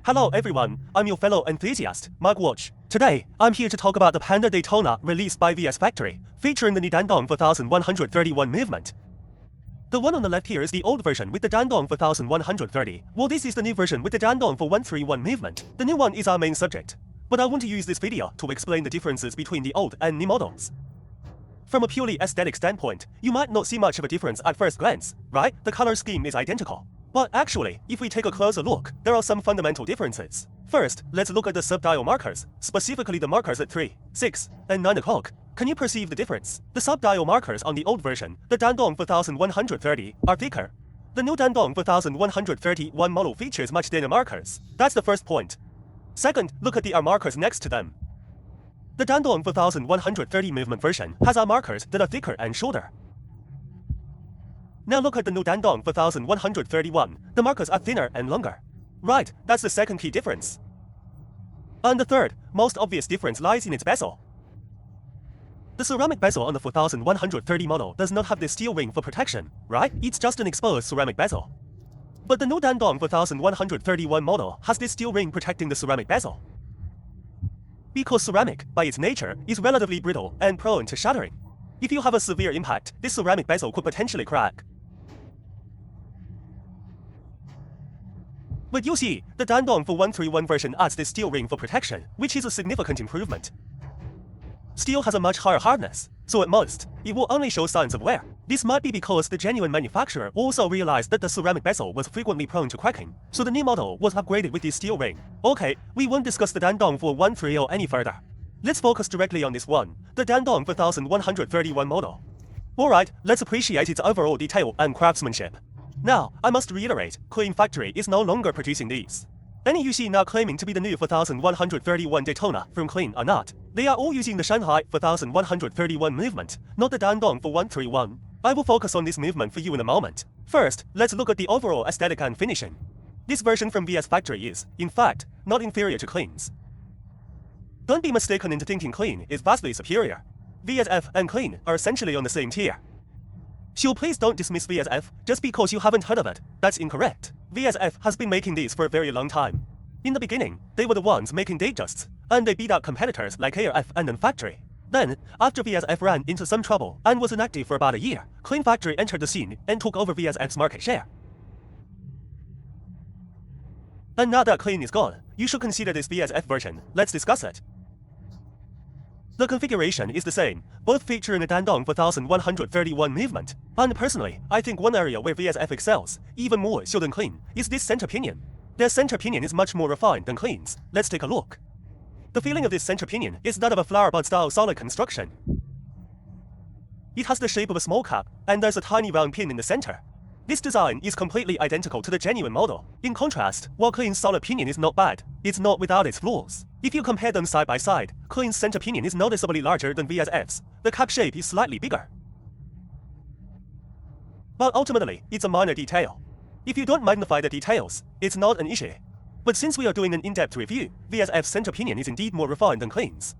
Hello everyone, I'm your fellow enthusiast, Mark Watch. Today, I'm here to talk about the Panda Daytona released by VS Factory, featuring the new Dandong 4131 movement. The one on the left here is the old version with the Dandong 4130, while this is the new version with the Dandong 4131 movement. The new one is our main subject, but I want to use this video to explain the differences between the old and new models. From a purely aesthetic standpoint, you might not see much of a difference at first glance, right? The color scheme is identical. But actually, if we take a closer look, there are some fundamental differences. First, let's look at the sub-dial markers, specifically the markers at 3, 6, and 9 o'clock. Can you perceive the difference? The sub-dial markers on the old version, the Dandong 4130, are thicker. The new Dandong 4131 model features much thinner markers. That's the first point. Second, look at the R markers next to them. The Dandong 4130 movement version has R markers that are thicker and shorter. Now look at the new Dandong 4131. The markers are thinner and longer. Right, that's the second key difference. And the third, most obvious difference lies in its bezel. The ceramic bezel on the 4130 model does not have the steel ring for protection, right? It's just an exposed ceramic bezel. But the new Dandong 4131 model has this steel ring protecting the ceramic bezel. Because ceramic, by its nature, is relatively brittle and prone to shattering. If you have a severe impact, this ceramic bezel could potentially crack. But you see, the Dandong 4131 version adds this steel ring for protection, which is a significant improvement. Steel has a much higher hardness, so at most, it will only show signs of wear. This might be because the genuine manufacturer also realized that the ceramic bezel was frequently prone to cracking, so the new model was upgraded with this steel ring. Okay, we won't discuss the Dandong 4130 any further. Let's focus directly on this one, the Dandong 4131 model. Alright, let's appreciate its overall detail and craftsmanship. Now, I must reiterate, Clean Factory is no longer producing these. Any you see now claiming to be the new 4131 Daytona from Clean are not. They are all using the Shanghai 4131 movement, not the Dandong 4131. I will focus on this movement for you in a moment. First, let's look at the overall aesthetic and finishing. This version from VS Factory is, in fact, not inferior to Clean's. Don't be mistaken into thinking Clean is vastly superior. VSF and Clean are essentially on the same tier. So please don't dismiss VSF just because you haven't heard of it. That's incorrect. VSF has been making these for a very long time. In the beginning, they were the ones making Datejusts, and they beat out competitors like ARF and N Factory. Then, after VSF ran into some trouble and was inactive for about a year, Clean Factory entered the scene and took over VSF's market share. And now that Clean is gone, you should consider this VSF version. Let's discuss it. The configuration is the same, both featuring a Dandong 4131 movement. And personally, I think one area where VSF excels, even more so than Clean, is this center pinion. Their center pinion is much more refined than Clean's. Let's take a look. The feeling of this center pinion is that of a flower bud style solid construction. It has the shape of a small cap, and there's a tiny round pin in the center. This design is completely identical to the genuine model. In contrast, while Clean's solid pinion is not bad, it's not without its flaws. If you compare them side by side, Clean's center pinion is noticeably larger than VSF's. The cap shape is slightly bigger. But ultimately, it's a minor detail. If you don't magnify the details, it's not an issue. But since we are doing an in-depth review, VSF's center pinion is indeed more refined than Clean's.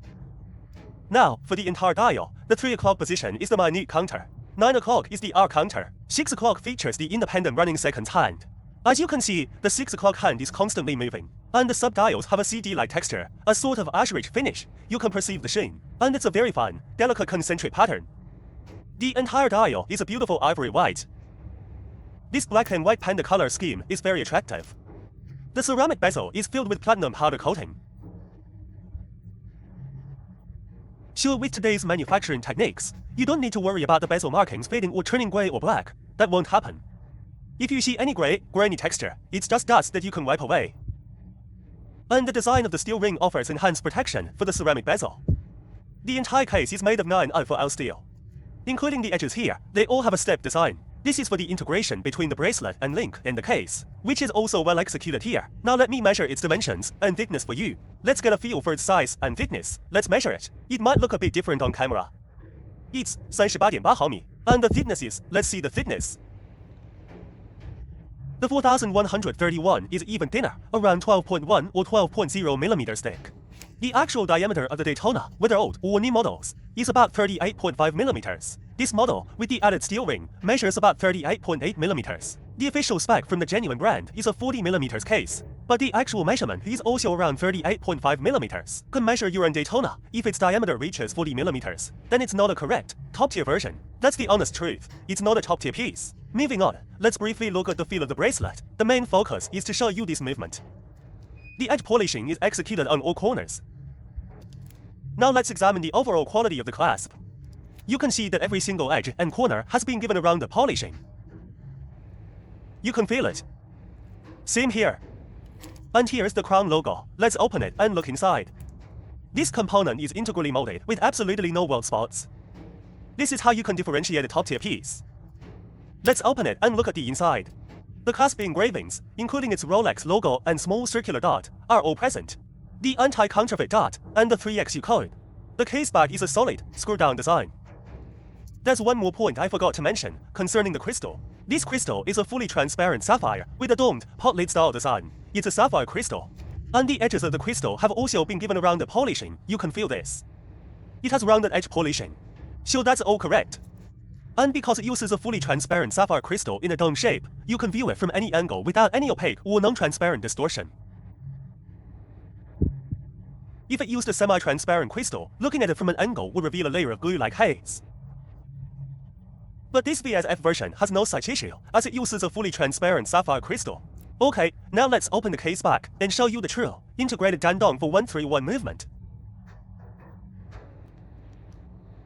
Now, for the entire dial, the 3 o'clock position is the minute counter. 9 o'clock is the R counter. 6 o'clock features the independent running seconds hand. As you can see, the 6 o'clock hand is constantly moving, and the sub-dials have a CD-like texture, a sort of ash-rich finish. You can perceive the sheen, and it's a very fine, delicate concentric pattern. The entire dial is a beautiful ivory white. This black and white panda color scheme is very attractive. The ceramic bezel is filled with platinum powder coating. So with today's manufacturing techniques, you don't need to worry about the bezel markings fading or turning gray or black. That won't happen. If you see any gray, grainy texture, it's just dust that you can wipe away. And the design of the steel ring offers enhanced protection for the ceramic bezel. The entire case is made of 9L4L steel. Including the edges here, they all have a step design. This is for the integration between the bracelet and link in the case, which is also well executed here. Now let me measure its dimensions and thickness for you. Let's get a feel for its size and thickness. Let's measure it. It might look a bit different on camera. It's 38.8 毫米, and the thickness is, let's see the thickness. The 4131 is even thinner, around 12.1 or 12.0 millimeters thick. The actual diameter of the Daytona, whether old or new models, is about 38.5 millimeters. This model, with the added steel ring, measures about 38.8 millimeters. The official spec from the genuine brand is a 40 millimeters case, but the actual measurement is also around 38.5 millimeters. Can measure your own Daytona. If its diameter reaches 40 millimeters, then it's not a correct, top-tier version. That's the honest truth. It's not a top-tier piece. Moving on, let's briefly look at the feel of the bracelet. The main focus is to show you this movement. The edge polishing is executed on all corners. Now let's examine the overall quality of the clasp. You can see that every single edge and corner has been given a round of polishing. You can feel it. Same here. And here is the crown logo. Let's open it and look inside. This component is integrally molded with absolutely no weld spots. This is how you can differentiate a top-tier piece. Let's open it and look at the inside. The clasp engravings, including its Rolex logo and small circular dot, are all present. The anti-counterfeit dot and the 3XU code. The case back is a solid, screw-down design. There's one more point I forgot to mention concerning the crystal. This crystal is a fully transparent sapphire with a domed, pot-lid style design. It's a sapphire crystal. And the edges of the crystal have also been given a rounded polishing. You can feel this. It has rounded edge polishing. So that's all correct. And because it uses a fully transparent sapphire crystal in a dome shape, you can view it from any angle without any opaque or non-transparent distortion. If it used a semi-transparent crystal, looking at it from an angle would reveal a layer of glue-like haze. But this VSF version has no such issue, as it uses a fully transparent sapphire crystal. Okay, now let's open the case back and show you the true, integrated Dandong DD4131 movement.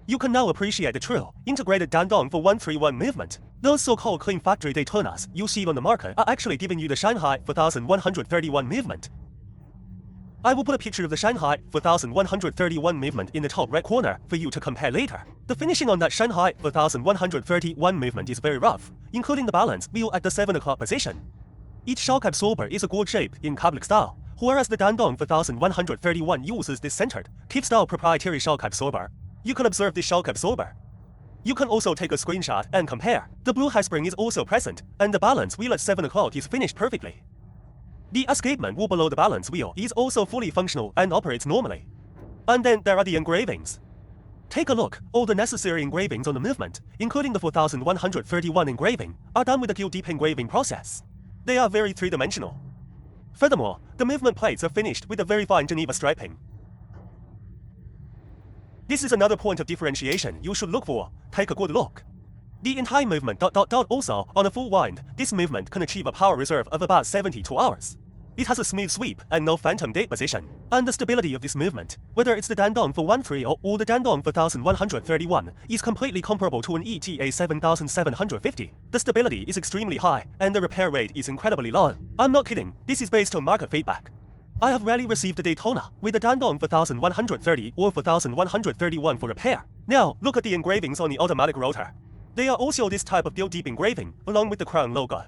You can now appreciate the true, integrated Dandong DD4131 movement. Those so-called clean factory Daytonas you see on the market are actually giving you the Shanghai 4131 movement. I will put a picture of the Shanghai 4131 movement in the top right corner for you to compare later. The finishing on that Shanghai 4131 movement is very rough, including the balance wheel at the 7 o'clock position. Each shock absorber is a gourd shape in Kablik style, whereas the Dandong 4131 uses this centered, Keep-style proprietary shock absorber. You can observe this shock absorber. You can also take a screenshot and compare. The blue high spring is also present, and the balance wheel at 7 o'clock is finished perfectly. The escapement wheel below the balance wheel is also fully functional and operates normally. And then there are the engravings. Take a look. All the necessary engravings on the movement, including the 4131 engraving, are done with the gilt deep engraving process. They are very three-dimensional. Furthermore, the movement plates are finished with a very fine Geneva striping. This is another point of differentiation you should look for. Take a good look. The entire movement ... Also, on a full wind, this movement can achieve a power reserve of about 72 hours. It has a smooth sweep and no phantom gate position. And the stability of this movement, whether it's the Dandong 413 or the Dandong 4131, is completely comparable to an ETA 7750. The stability is extremely high, and the repair rate is incredibly low. I'm not kidding, this is based on market feedback. I have rarely received a Daytona with the Dandong 4130 or 4131 for repair. Now, look at the engravings on the automatic rotor. They are also this type of gilt deep engraving, along with the crown logo.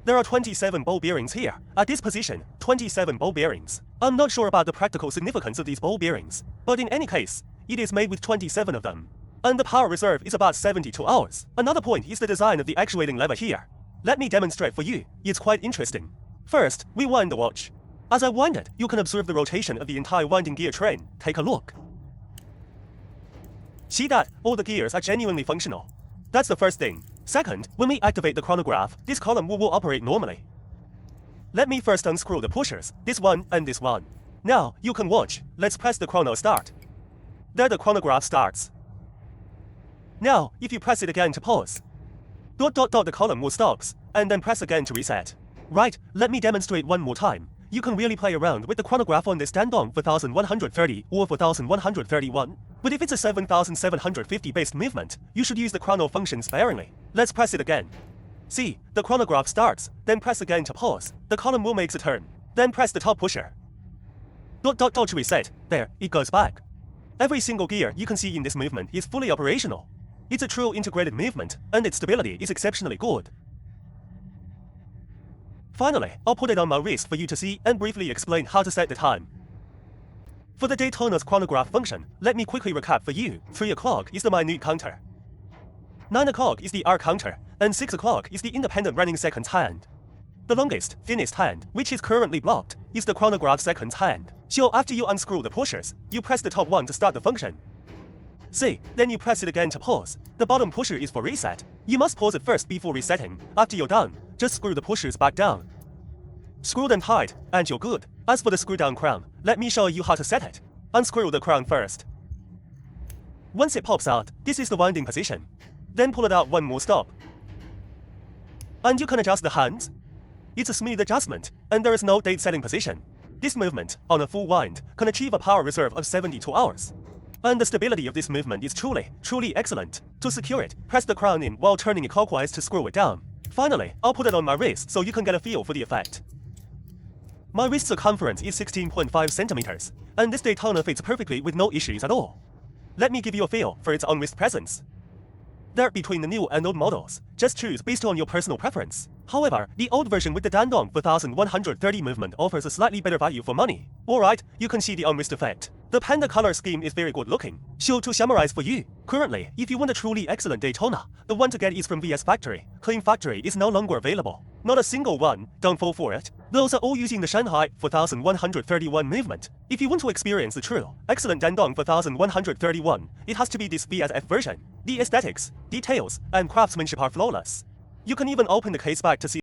There are 27 ball bearings here. At this position, 27 ball bearings. I'm not sure about the practical significance of these ball bearings, but in any case, it is made with 27 of them. And the power reserve is about 72 hours. Another point is the design of the actuating lever here. Let me demonstrate for you. It's quite interesting. First, we wind the watch. As I wind it, you can observe the rotation of the entire winding gear train. Take a look. See that? All the gears are genuinely functional. That's the first thing. Second, when we activate the chronograph, this column will operate normally. Let me first unscrew the pushers, this one and this one. Now, you can watch. Let's press the chrono start. There the chronograph starts. Now, if you press it again to pause, ... the column will stop, and then press again to reset. Right, let me demonstrate one more time. You can really play around with the chronograph on this Dandong 4130 or 4131. But if it's a 7750 based movement, you should use the chrono function sparingly. Let's press it again. See, the chronograph starts, then press again to pause. The column will make a turn. Then press the top pusher. ... to reset. There, it goes back. Every single gear you can see in this movement is fully operational. It's a true integrated movement, and its stability is exceptionally good. Finally, I'll put it on my wrist for you to see and briefly explain how to set the time. For the Daytona's chronograph function, let me quickly recap for you. 3 o'clock is the minute counter. 9 o'clock is the hour counter, and 6 o'clock is the independent running seconds hand. The longest, thinnest hand, which is currently blocked, is the Chronograph's second hand. So after you unscrew the pushers, you press the top one to start the function. See, then you press it again to pause. The bottom pusher is for reset. You must pause it first before resetting. After you're done, just screw the pushers back down. Screw them tight, and you're good. As for the screw down crown, let me show you how to set it. Unscrew the crown first. Once it pops out, this is the winding position. Then pull it out one more stop. And you can adjust the hands. It's a smooth adjustment, and there is no date setting position. This movement, on a full wind, can achieve a power reserve of 72 hours. And the stability of this movement is truly excellent. To secure it, press the crown in while turning it clockwise to screw it down. Finally, I'll put it on my wrist so you can get a feel for the effect. My wrist circumference is 16.5 centimeters, and this Daytona fits perfectly with no issues at all. Let me give you a feel for its on-wrist presence. They're between the new and old models. Just choose based on your personal preference. However, the old version with the Dandong 4130 movement offers a slightly better value for money. Alright, you can see the on-wrist effect. The Panda color scheme is very good looking. So to summarize for you, currently, if you want a truly excellent Daytona, the one to get is from VS Factory. Clean Factory is no longer available. Not a single one, don't fall for it. Those are all using the Shanghai 4131 movement. If you want to experience the true, excellent Dandong 4131, it has to be this VSF version. The aesthetics, details, and craftsmanship are flawless. You can even open the case back to see